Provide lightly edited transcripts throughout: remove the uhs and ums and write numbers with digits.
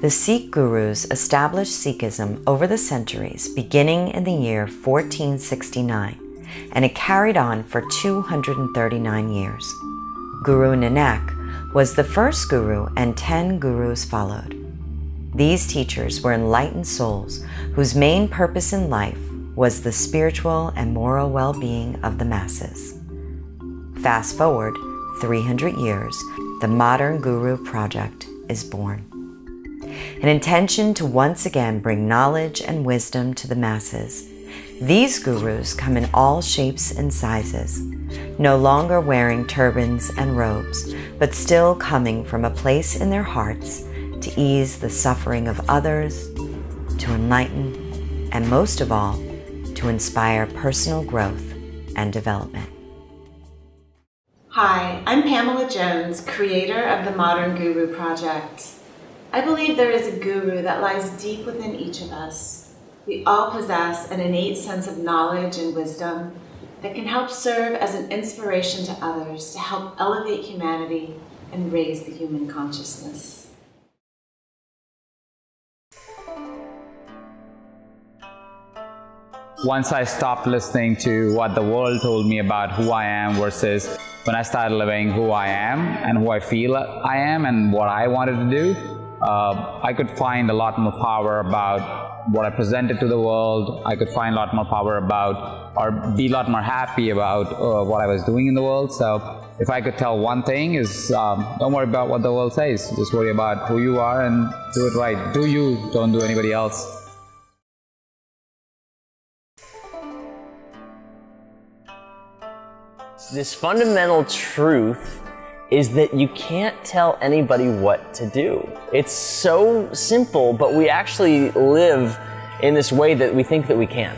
The Sikh gurus established Sikhism over the centuries, beginning in the year 1469, and it carried on for 239 years. Guru Nanak was the first guru, and 10 gurus followed. These teachers were enlightened souls whose main purpose in life was the spiritual and moral well-being of the masses. Fast forward 300 years, the Modern Guru Project is born. An intention to once again bring knowledge and wisdom to the masses. These gurus come in all shapes and sizes, no longer wearing turbans and robes, but still coming from a place in their hearts to ease the suffering of others, to enlighten, and most of all, to inspire personal growth and development. Hi, I'm Pamela Jones, creator of the Modern Guru Project. I believe there is a guru that lies deep within each of us. We all possess an innate sense of knowledge and wisdom that can help serve as an inspiration to others to help elevate humanity and raise the human consciousness. Once I stopped listening to what the world told me about who I am versus when I started living who I am and who I feel I am and what I wanted to do, I could find a lot more power about what I presented to the world. I could find a lot more power about, or be a lot more happy about what I was doing in the world. So if I could tell one thing is, don't worry about what the world says. Just worry about who you are and do it right. Do you, don't do anybody else. This fundamental truth is that you can't tell anybody what to do. It's so simple, but we actually live in this way that we think that we can.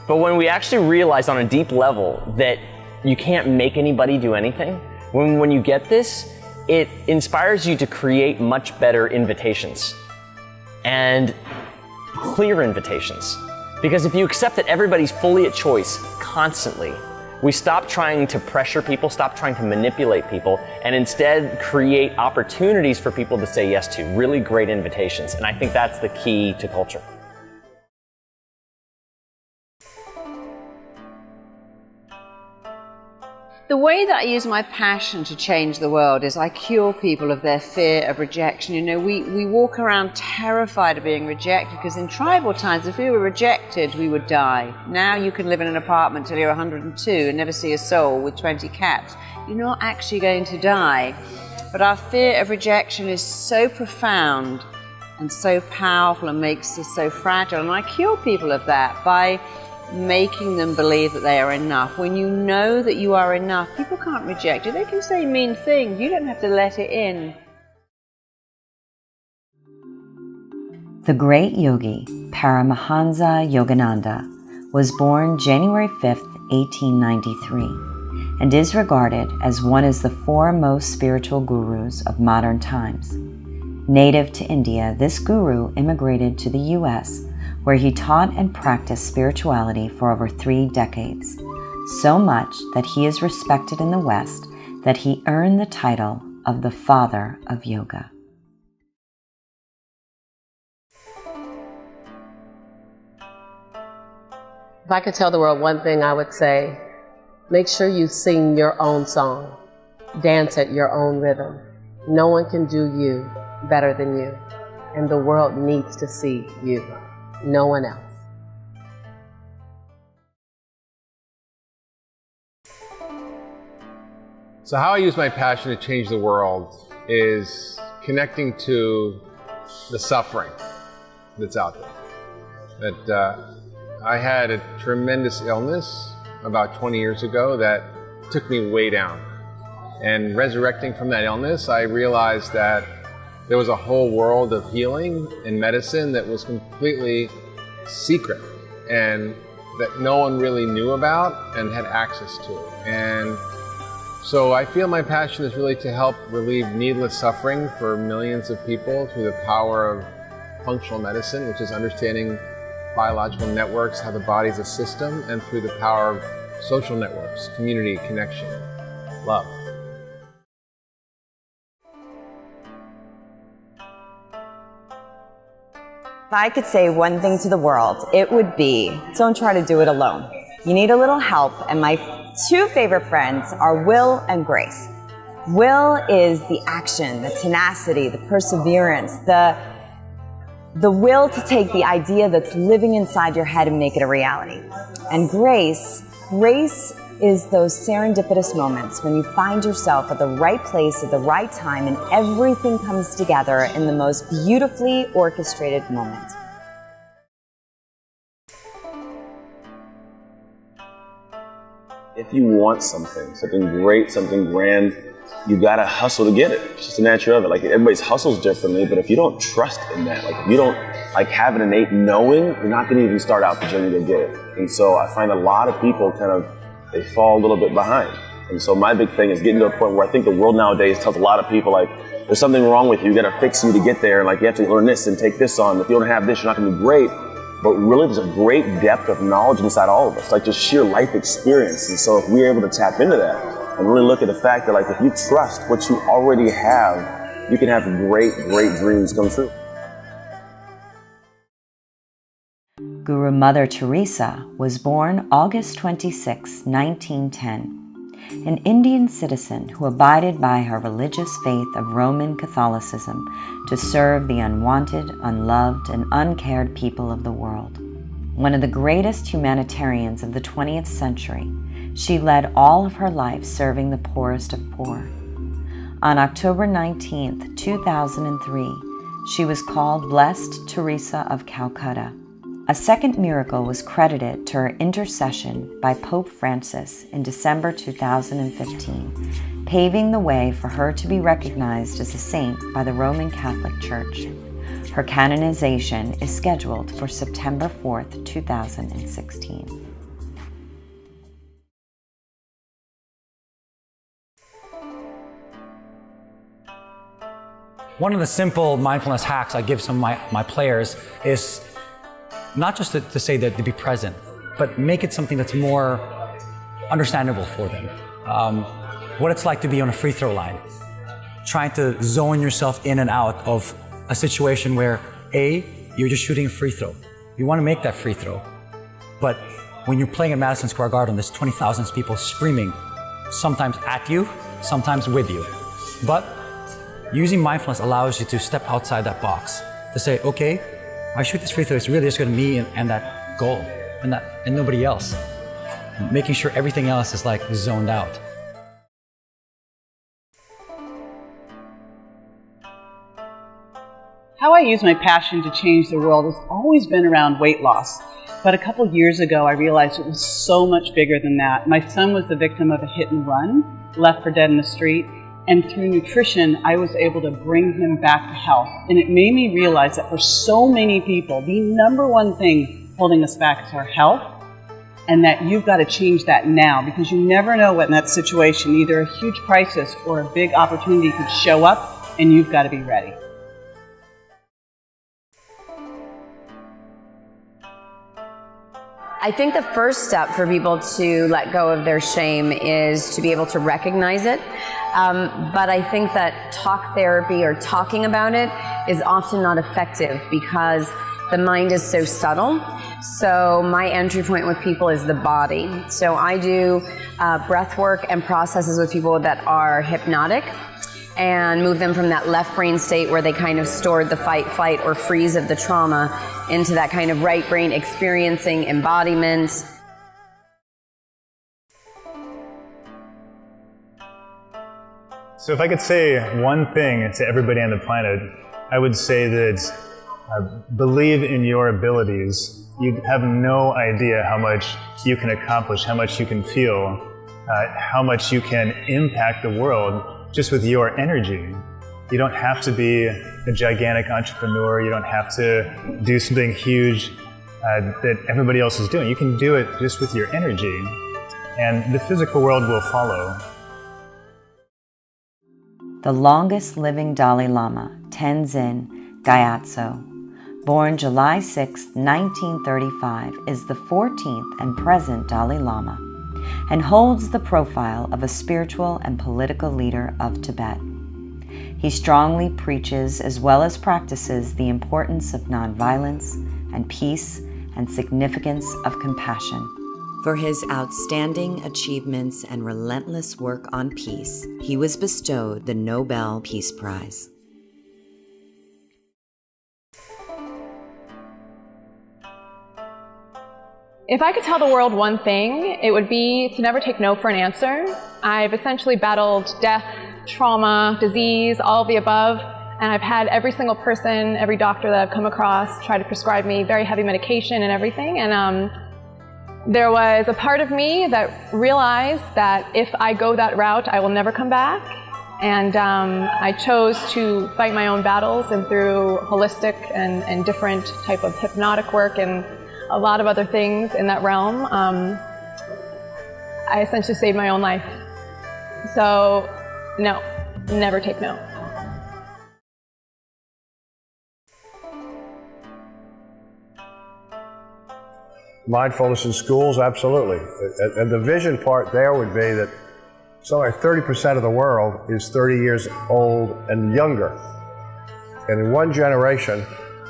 But when we actually realize on a deep level that you can't make anybody do anything, when you get this, it inspires you to create much better invitations and clear invitations. Because if you accept that everybody's fully at choice constantly, we stop trying to pressure people, stop trying to manipulate people, and instead create opportunities for people to say yes to, really great invitations. And I think that's the key to culture. The way that I use my passion to change the world is I cure people of their fear of rejection. You know, we walk around terrified of being rejected because in tribal times, if we were rejected, we would die. Now you can live in an apartment till you're 102 and never see a soul with 20 cats. You're not actually going to die. But our fear of rejection is so profound and so powerful and makes us so fragile. And I cure people of that by making them believe that they are enough. When you know that you are enough, people can't reject you. They can say mean things. You don't have to let it in. The great yogi Paramahansa Yogananda was born January 5th, 1893, and is regarded as one of the foremost spiritual gurus of modern times. Native to India, this guru immigrated to the U.S., where he taught and practiced spirituality for over 3 decades, so much that he is respected in the West that he earned the title of the Father of Yoga. If I could tell the world one thing, I would say, make sure you sing your own song, dance at your own rhythm. No one can do you better than you, and the world needs to see you. No one else. So how I use my passion to change the world is connecting to the suffering that's out there. That I had a tremendous illness about 20 years ago that took me way down. And resurrecting from that illness, I realized that there was a whole world of healing and medicine that was completely secret and that no one really knew about and had access to. And so I feel my passion is really to help relieve needless suffering for millions of people through the power of functional medicine, which is understanding biological networks, how the body's a system, and through the power of social networks, community, connection, love. If I could say one thing to the world, it would be, don't try to do it alone. You need a little help, and my two favorite friends are Will and Grace. Will is the action, the tenacity, the perseverance, the will to take the idea that's living inside your head and make it a reality. And Grace is those serendipitous moments when you find yourself at the right place at the right time and everything comes together in the most beautifully orchestrated moment. If you want something great, something grand, you gotta hustle to get it. It's just the nature of it. Like, everybody's hustles differently, but if you don't trust in that, like if you don't have an innate knowing, you're not gonna even start out the journey to get it. And so I find a lot of people they fall a little bit behind. And so my big thing is getting to a point where I think the world nowadays tells a lot of people, like, there's something wrong with you, you gotta fix you to get there, and like you have to learn this and take this on. If you don't have this, you're not gonna be great. But really, there's a great depth of knowledge inside all of us, like just sheer life experience. And so if we're able to tap into that and really look at the fact that, like, if you trust what you already have, you can have great, great dreams come true. Guru Mother Teresa was born August 26, 1910, an Indian citizen who abided by her religious faith of Roman Catholicism to serve the unwanted, unloved, and uncared people of the world. One of the greatest humanitarians of the 20th century, she led all of her life serving the poorest of poor. On October 19, 2003, she was called Blessed Teresa of Calcutta. A second miracle was credited to her intercession by Pope Francis in December 2015, paving the way for her to be recognized as a saint by the Roman Catholic Church. Her canonization is scheduled for September 4, 2016. One of the simple mindfulness hacks I give some of my players is not just to say that to be present, but make it something that's more understandable for them. What it's like to be on a free throw line, trying to zone yourself in and out of a situation where you're just shooting a free throw. You want to make that free throw, but when you're playing at Madison Square Garden, there's 20,000 people screaming, sometimes at you, sometimes with you. But using mindfulness allows you to step outside that box, to say, okay, I shoot this free throw, it's really just going to me and that goal and nobody else. Making sure everything else is like zoned out. How I use my passion to change the world has always been around weight loss. But a couple years ago, I realized it was so much bigger than that. My son was the victim of a hit and run, left for dead in the street. And through nutrition, I was able to bring him back to health. And it made me realize that for so many people, the number one thing holding us back is our health, and that you've got to change that now, because you never know what in that situation, either a huge crisis or a big opportunity could show up, and you've got to be ready. I think the first step for people to let go of their shame is to be able to recognize it. But I think that talk therapy or talking about it is often not effective because the mind is so subtle. So my entry point with people is the body. So I do breath work and processes with people that are hypnotic and move them from that left brain state where they kind of stored the fight, flight, or freeze of the trauma into that kind of right brain experiencing embodiment. So if I could say one thing to everybody on the planet, I would say that believe in your abilities. You have no idea how much you can accomplish, how much you can feel, how much you can impact the world just with your energy. You don't have to be a gigantic entrepreneur. You don't have to do something huge that everybody else is doing. You can do it just with your energy, and the physical world will follow. The longest living Dalai Lama, Tenzin Gyatso, born July 6, 1935, is the 14th and present Dalai Lama and holds the profile of a spiritual and political leader of Tibet. He strongly preaches as well as practices the importance of nonviolence and peace and significance of compassion. For his outstanding achievements and relentless work on peace, he was bestowed the Nobel Peace Prize. If I could tell the world one thing, it would be to never take no for an answer. I've essentially battled death, trauma, disease, all of the above, and I've had every single person, every doctor that I've come across try to prescribe me very heavy medication and everything, and there was a part of me that realized that if I go that route, I will never come back. And I chose to fight my own battles, and through holistic and different type of hypnotic work and a lot of other things in that realm, I essentially saved my own life. So, no, never take no. Mindfulness in schools, absolutely. And the vision part there would be that somewhere 30% of the world is 30 years old and younger. And in one generation,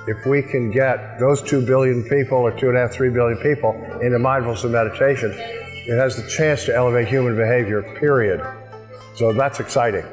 if we can get those 2 billion people or 2.5, 3 billion people into mindfulness and meditation, it has the chance to elevate human behavior, period. So that's exciting.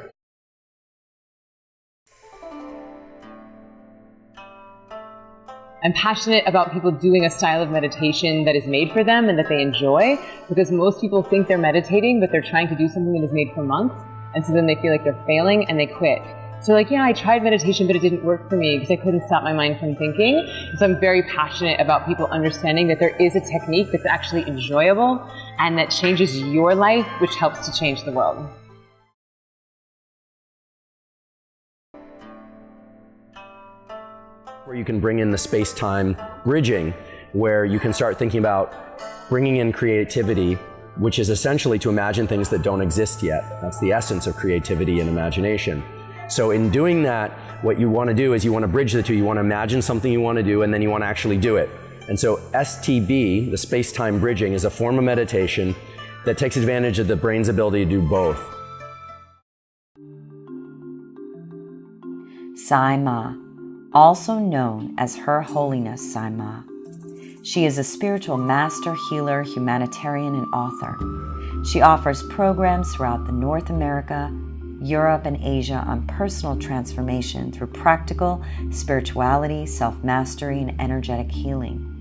I'm passionate about people doing a style of meditation that is made for them and that they enjoy, because most people think they're meditating, but they're trying to do something that is made for months, and so then they feel like they're failing and they quit. So like, yeah, I tried meditation, but it didn't work for me because I couldn't stop my mind from thinking. So I'm very passionate about people understanding that there is a technique that's actually enjoyable and that changes your life, which helps to change the world. Where you can bring in the space-time bridging, where you can start thinking about bringing in creativity, which is essentially to imagine things that don't exist yet. That's the essence of creativity and imagination. So in doing that, what you want to do is you want to bridge the two. You want to imagine something you want to do, and then you want to actually do it. And so STB, the space-time bridging, is a form of meditation that takes advantage of the brain's ability to do both. Sai Ma, also known as Her Holiness Sai Ma. She is a spiritual master, healer, humanitarian, and author. She offers programs throughout the North America, Europe, and Asia on personal transformation through practical spirituality, self-mastery, and energetic healing.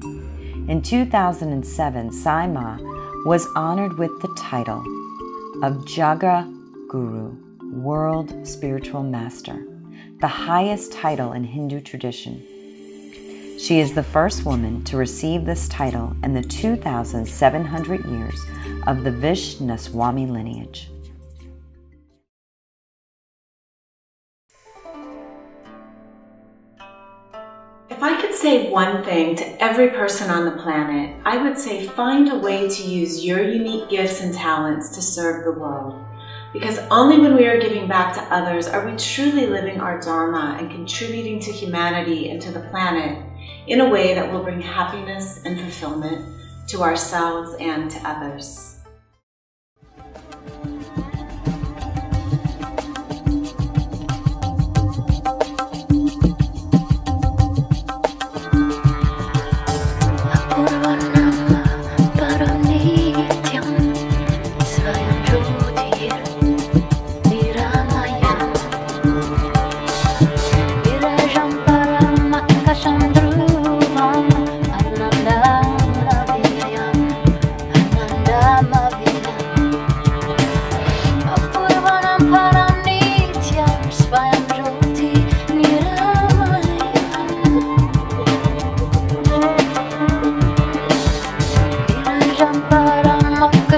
In 2007, Sai Ma was honored with the title of Jaga Guru, World Spiritual Master, the highest title in Hindu tradition. She is the first woman to receive this title in the 2,700 years of the Vishnaswami lineage. If I could say one thing to every person on the planet, I would say find a way to use your unique gifts and talents to serve the world. Because only when we are giving back to others are we truly living our Dharma and contributing to humanity and to the planet in a way that will bring happiness and fulfillment to ourselves and to others.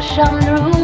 Chandru